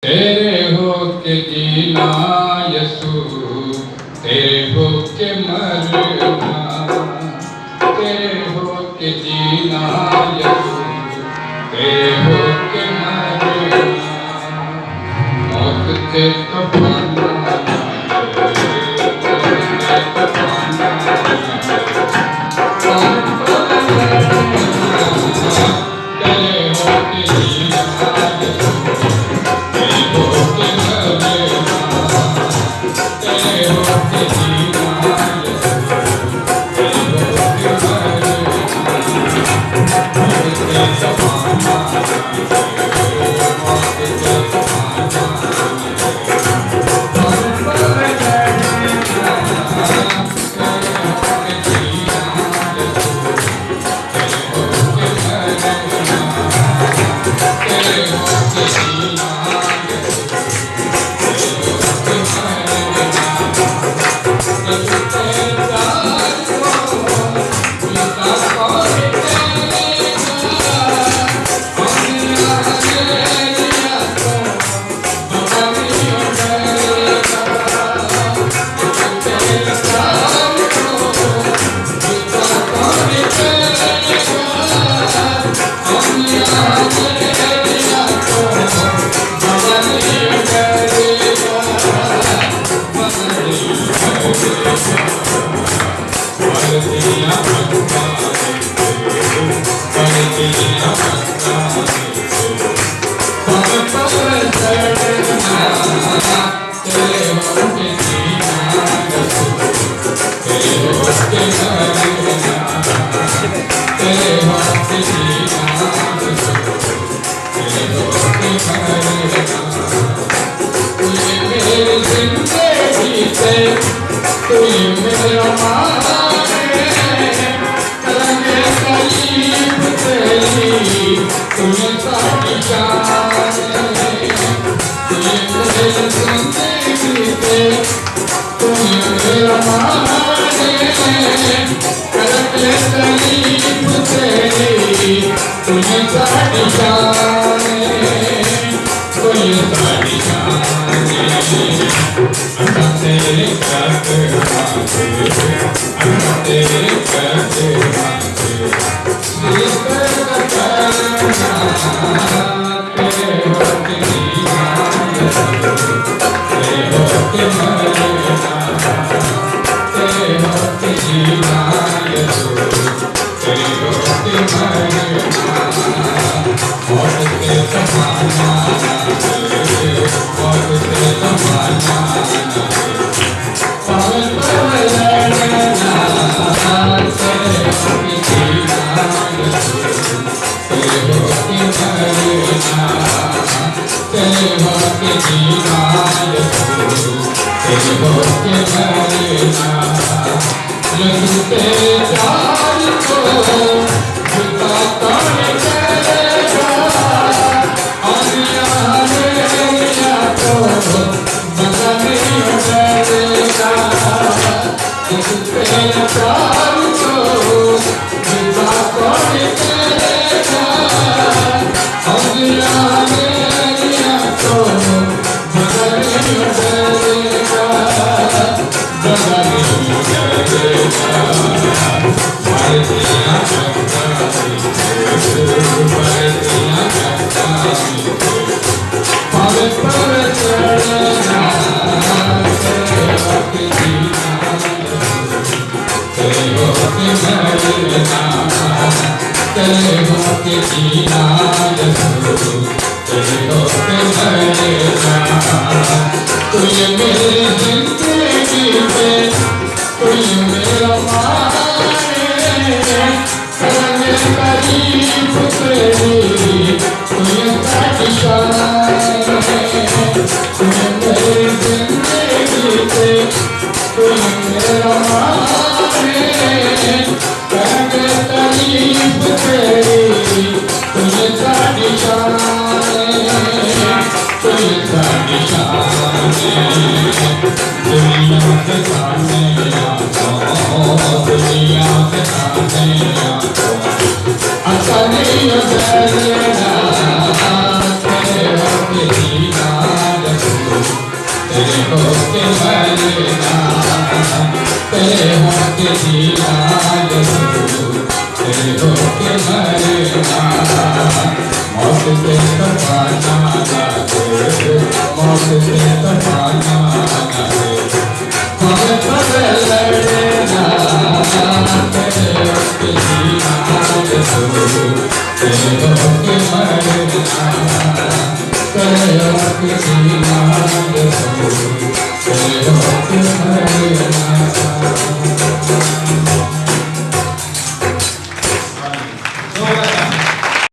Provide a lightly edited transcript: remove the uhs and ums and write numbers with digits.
तेरे होके जीना यसू, तेरे होके मरना, तेरे होके जीना यसू, तेरे होके मरना, मौत से तो पाना, मौत से तो पाना, तेरे होके जीना यसू, तेरे होके मरना, तेरे होके जीना यसू, तेरे होके मरना, मौत से तो पाना, मौत से तो पाना, Asani तेरे होके जीना तेरे होके मरना मौत से कटाना मौत से कटाना हमें सब लड़ना तेरे होके जीना तेरे होके मरना तेरे होके जीना तेरे होके मरना